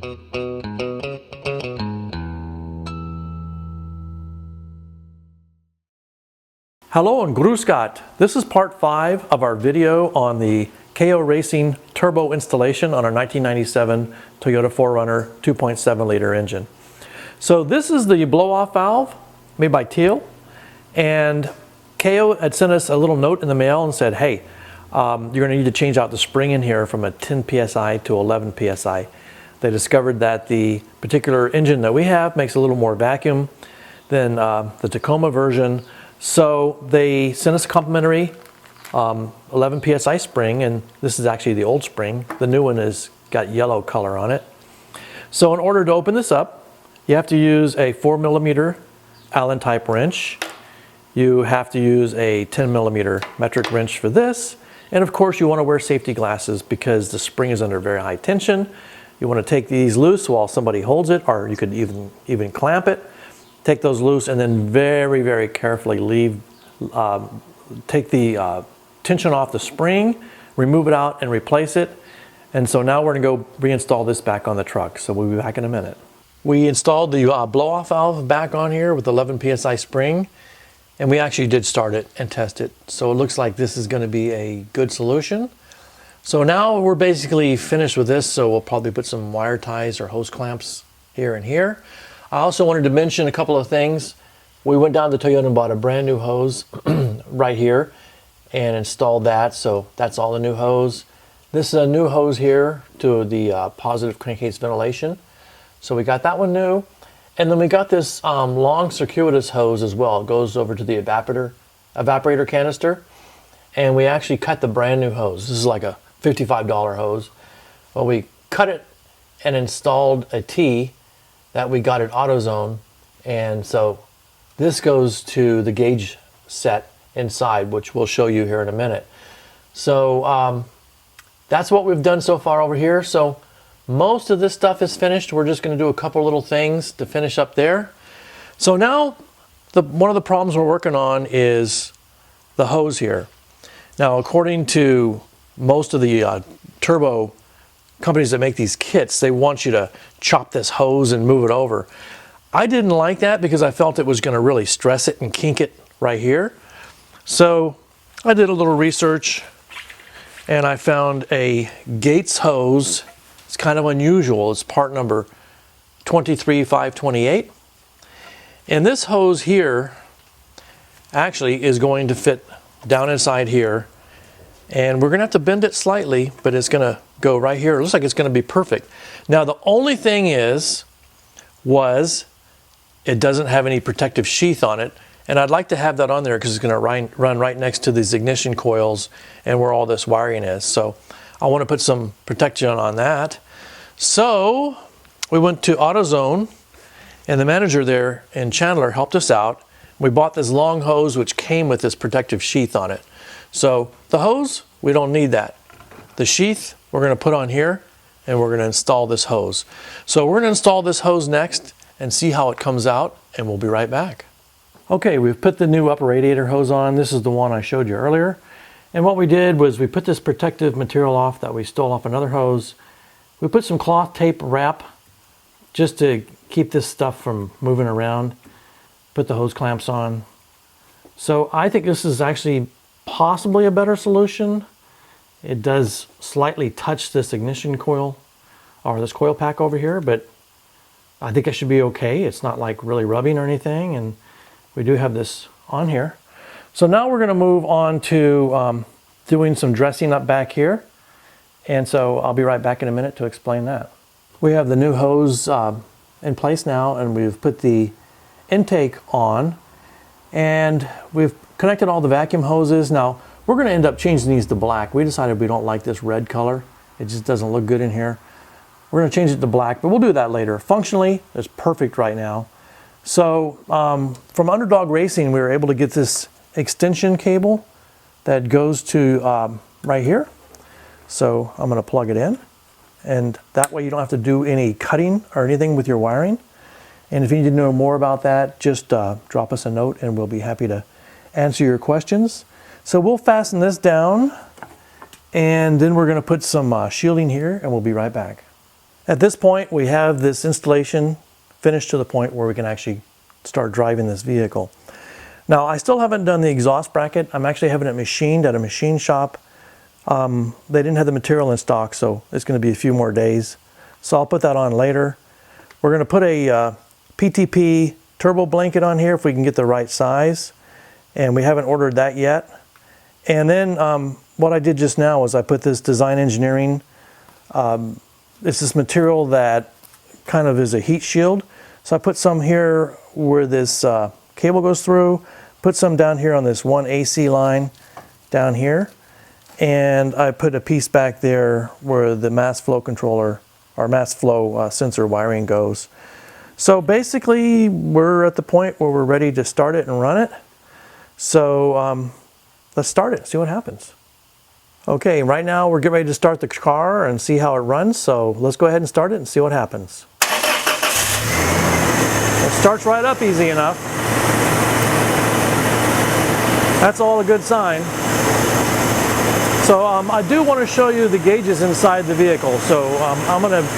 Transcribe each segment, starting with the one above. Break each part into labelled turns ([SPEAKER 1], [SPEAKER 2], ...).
[SPEAKER 1] Hello and Grüß Gott. This is part 5 of our video on the KO Racing turbo installation on our 1997 Toyota 4Runner 2.7 liter engine. So this is the blow-off valve made by Teal, and KO had sent us a little note in the mail and said, hey, you're going to need to change out the spring in here from a 10 psi to 11 psi. They discovered that the particular engine that we have makes a little more vacuum than the Tacoma version. So they sent us a complimentary 11 psi spring, and this is actually the old spring. The new one has got yellow color on it. So in order to open this up, you have to use a 4mm Allen type wrench. You have to use a 10mm metric wrench for this. And of course you want to wear safety glasses because the spring is under very high tension. You want to take these loose while somebody holds it, or you could even clamp it. Take those loose and then very, very carefully take the tension off the spring, remove it out and replace it. And so now we're going to go reinstall this back on the truck. So we'll be back in a minute. We installed the blow-off valve back on here with 11 psi spring, and we actually did start it and test it. So it looks like this is going to be a good solution. So now we're basically finished with this, so we'll probably put some wire ties or hose clamps here and here. I also wanted to mention a couple of things. We went down to Toyota and bought a brand new hose right here and installed that, so that's all the new hose. This is a new hose here to the positive crankcase ventilation. So we got that one new. And then we got this long circuitous hose as well. It goes over to the evaporator canister. And we actually cut the brand new hose. This is like a $55 hose. Well, we cut it and installed a T that we got at Autozone, and so this goes to the gauge set inside, which we'll show you here in a minute. So that's what we've done so far over here. So most of this stuff is finished. We're just going to do a couple little things to finish up there. So now one of the problems we're working on is the hose here. Now, according to most of the turbo companies that make these kits, they want you to chop this hose and move it over. I didn't like that because I felt it was going to really stress it and kink it right here. So I did a little research and I found a Gates hose. It's kind of unusual. It's part number 23528. And this hose here actually is going to fit down inside here. And we're going to have to bend it slightly, but it's going to go right here. It looks like it's going to be perfect. Now the only thing was it doesn't have any protective sheath on it, and I'd like to have that on there because it's going to run right next to these ignition coils and where all this wiring is. So I want to put some protection on that. So we went to AutoZone, and the manager there in Chandler helped us out. We bought this long hose which came with this protective sheath on it. So the hose, we don't need that. The sheath we're going to put on here, and we're going to install this hose. So we're going to install this hose next and see how it comes out, and we'll be right back. Okay, we've put the new upper radiator hose on. This is the one I showed you earlier. And what we did was we put this protective material off that we stole off another hose. We put some cloth tape wrap just to keep this stuff from moving around. Put the hose clamps on. So I think this is actually possibly a better solution. It does slightly touch this ignition coil or this coil pack over here, but I think it should be okay. It's not like really rubbing or anything, and we do have this on here. So now we're going to move on to doing some dressing up back here, and so I'll be right back in a minute to explain that. We have the new hose in place now, and we've put the intake on, and we've connected all the vacuum hoses. Now we're going to end up changing these to black. We decided we don't like this red color. It just doesn't look good in here. We're going to change it to black, but we'll do that later. Functionally, it's perfect right now. So from Underdog Racing, we were able to get this extension cable that goes to right here. So I'm going to plug it in, and that way you don't have to do any cutting or anything with your wiring. And if you need to know more about that, just drop us a note and we'll be happy to answer your questions. So we'll fasten this down, and then we're going to put some shielding here, and we'll be right back. At this point, we have this installation finished to the point where we can actually start driving this vehicle. Now, I still haven't done the exhaust bracket. I'm actually having it machined at a machine shop. They didn't have the material in stock, so it's going to be a few more days. So I'll put that on later. We're going to put a PTP Turbo Blanket on here if we can get the right size. And we haven't ordered that yet. And then what I did just now was I put this Design Engineering. It's this material that kind of is a heat shield. So I put some here where this cable goes through, put some down here on this one AC line down here, and I put a piece back there where the mass flow controller or mass flow sensor wiring goes. So basically we're at the point where we're ready to start it and run it. So let's start it, see what happens. Okay, right now we're getting ready to start the car and see how it runs, so let's go ahead and start it and see what happens. It starts right up easy enough. That's all a good sign. So I do want to show you the gauges inside the vehicle, so I'm going to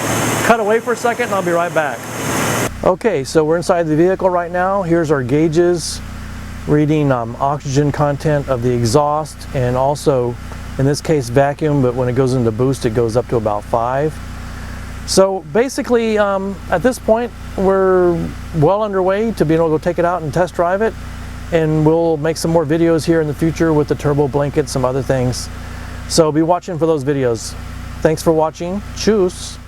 [SPEAKER 1] cut away for a second and I'll be right back. Okay, so we're inside the vehicle right now. Here's our gauges reading oxygen content of the exhaust, and also in this case vacuum, but when it goes into boost it goes up to about 5. So basically at this point we're well underway to being able to go take it out and test drive it, and we'll make some more videos here in the future with the turbo blanket, some other things. So be watching for those videos. Thanks for watching. Tschüss.